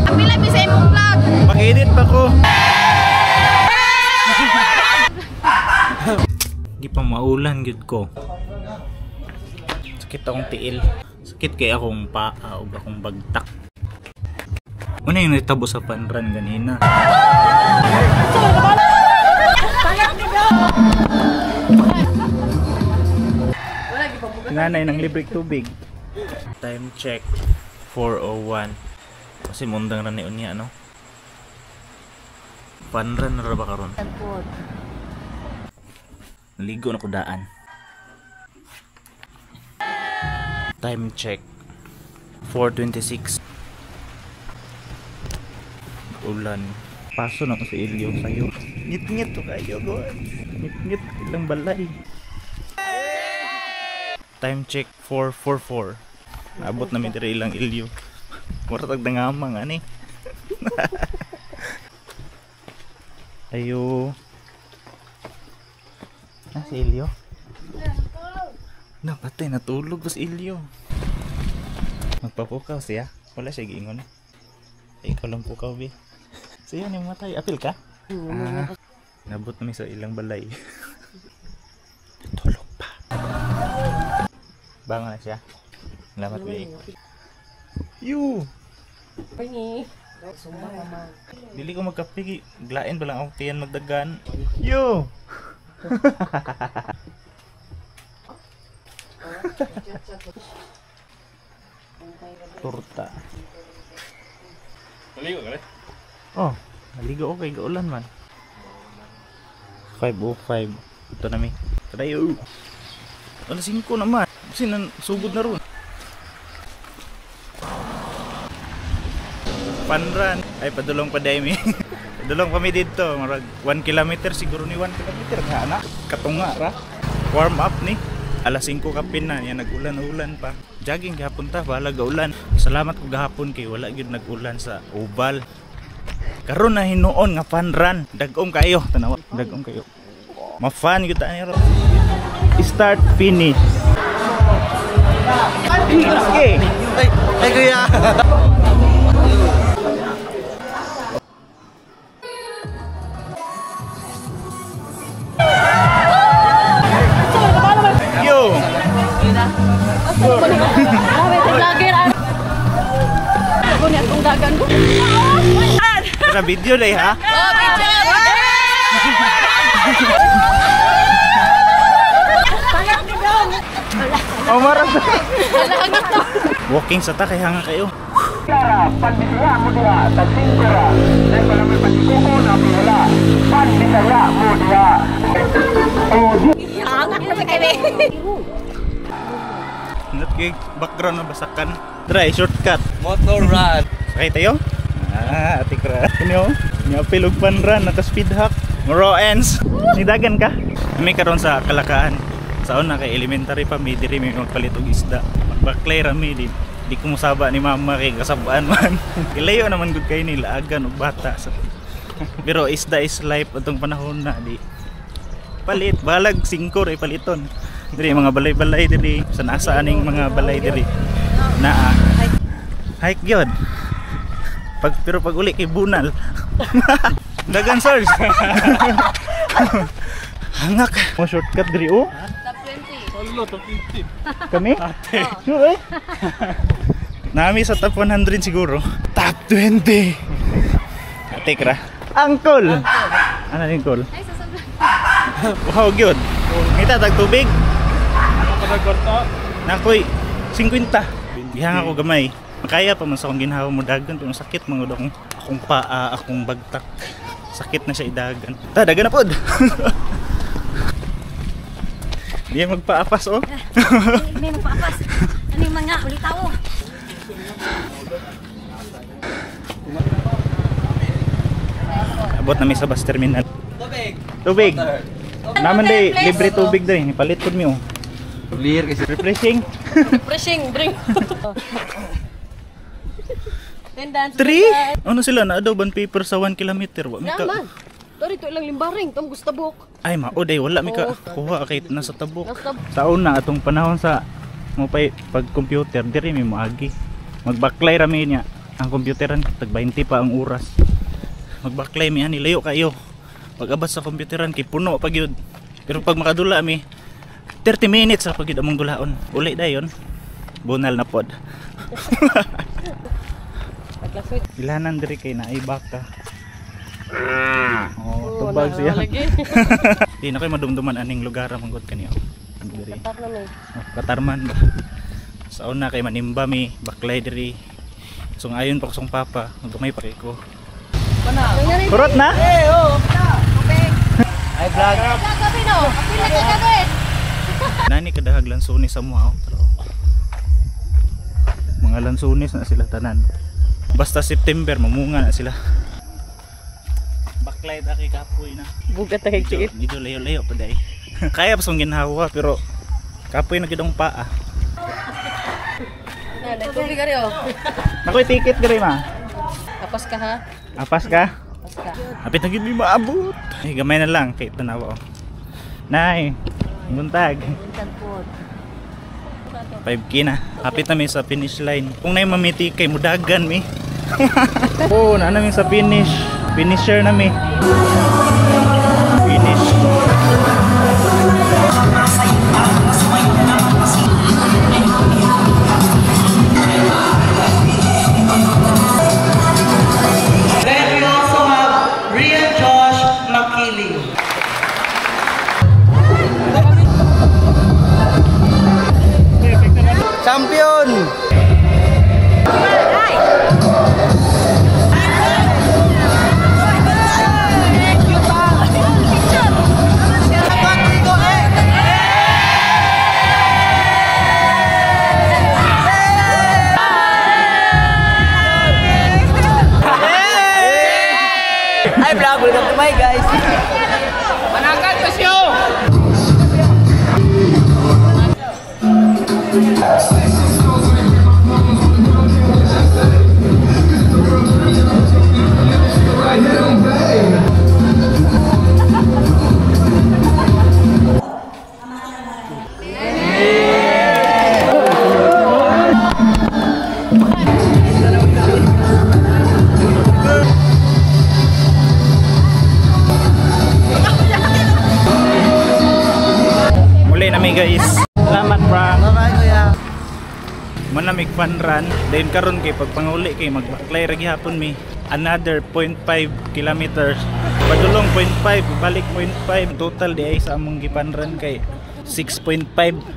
Kapila mi sa imong vlog. Mag-edit pa ko. Di pa maulan gud ko. Sakit akong tiil. Sakit kay akong paa ug akong bagtak. Una yung natabo sa panran ganina. Nanay ng libreng tubig. Time check 4:01. Kasi mundang na ni unya no. Panran na ra ba karon? Naligo na ko daan. Time check 4:26. Ulan. Paso na ko sa ilyo sa'yo. Ngit-ngit to kayo go. Ngit-ngit ilang balay. Time check 4:44. Abot namin diri ilang ilyo. Muratag dangamang ani. Ayo. Si ilyo. Napatay natulog sa ilyo. Magpapukaw siya. Wala siya giingon. Ikaw lang pukaw bi. Siya ni matay. Apil ka? Nabot namin sa ilang balay. Tulog pa. Bangon na siya. Salamat bi. You. Pingi. Dili ko magkapigi. Glain ba lang ako tiyan magdagan. You. Torta. Naligo ka rin? Oh, naligo ko kay gaulan man. 5:05. Ito na mi. Kadayo. Alas 5 naman. Kasi sugod na ron. Panran. Ay, padulong pa day mi. Padulong kami dito. Marag 1 kilometer siguro ni 1 kilometer. Nga na. Katunga ra. Warm up ni. Alas 5 kapin na. Yan nag-ulan-ulan pa. Jogging gahapon ta. Bahala gaulan. Salamat ko gahapon kay wala gyud nag-ulan sa Ubal. Karon na hinuon nga panran. Dagom kayo. Tanawa. Dagom kayo. Ma-fun gyud ta ni ro. Start finish. Okay. Ay kuya. Yo. Ako ni atong dagan ko. Sa video dai ha. Oh, video. Oh, maras. Walking sa ta kay hanga kayo. Pandisaya mo diha sa singkura. Dahil pala may pandikuko na pila. Pandisaya mo diha. Hangat na kami. Not kay background na basakan. Try shortcut. Motor run. Sakay tayo? Atik ra. Inyo, nyapilog panran naka speed hack. Moro ends. Nidagan ka? Kami karon sa Kalakaan. Saon na kay elementary pa mi diri mi magpalit og isda. Magbaklay ra mi di ko musaba ni mama kay kasabaan man. Ilayo naman gud kay nila agan og bata. Pero isda is life atong panahon na di. Palit balag 5 ray paliton. Diri mga balay-balay diri sa nasa aning mga balay diri. Naa. Hike gyud. Pero pag uli kay bunal. Dagan sirs. Hangak. Mo shortcut diri oh. Top 20. Kami? Ate. Nami sa top 100 siguro. Top 20. Ate kra. Uncle. Ano ning call? Ay sasabi. Wow, gyud. Ngita tag tubig. Kadagorto. Nakoy 50. Bihang ako gamay. Makaya pa man sa akong ginhawa mo dagan pero sakit mga akong paa, akong bagtak. Sakit na siya idagan. Ta dagan na pod. Di magpaapas oh. May magpaapas. Ano yung mga ulitaw? Abot na may sa bus terminal. Tubig. Tubig. Naman day libre tubig day. Palit pod mi oh. Clear kasi. Refreshing. Refreshing drink. 3? Ano sila na daw ban paper sa 1 kilometer wa mi ka. Naman. Dito ilang limbaring tong gusto tabok. Ay mao day wala mi ka kuha kay nasa tabok. Nasa Sa una atong panahon sa mo pag computer diri mi moagi. Magbaklay ra mi niya. ang computeran tag 20 pa ang oras. Magbaklay mi ani layo kayo. Pag abot sa computeran kay puno pag yun. Pero pag makadula mi 30 minutes sa pag yun among dulaon. Uli dayon. Bunal na pod. Ilanan diri kay naay baka. Oh, tubag siya. Di na kay madumduman aning lugar manggod kaniyo. Diri. Katarman ba. Sa una kay manimba mi baklay diri. So ayon pa kusong papa, magkamay pa kay ko. Kurot na? Ay vlog. Gabi no. Pila ka gabi. Nani kadahag lansunis sa mga pero mga lansunis na sila tanan. Basta September mamunga na sila. Baklay ta kay kapoy na. Bugat ta kay tiit. Medyo layo-layo pa day. Kaya pa song ginhawa pero kapoy na gidong paa. Tubig ari oh. Nakoy ticket diri ma. Tapos ka ha? Apas ka? Tapos ka. Apit na gid mi maabot. Ay gamay na lang kay tanawa oh. Nay, buntag. 5K na. Apit na mi sa finish line. Kung nay mamiti kay mudagan mi. Oh, na mi sa finish. Finisher na mi. Finish. Then we also have Rian Josh Makili. Champion! Hi vlog, welcome to my guys. Muli na mi guys. Salamat Frank. Bye kuya. Muna mig fun run. Then karon kay pagpanguli kay magbaklay ra gihapon mi. Another 0.5 kilometers. Padulong 0.5, balik 0.5. Total di ay sa among gipan run kay 6.5.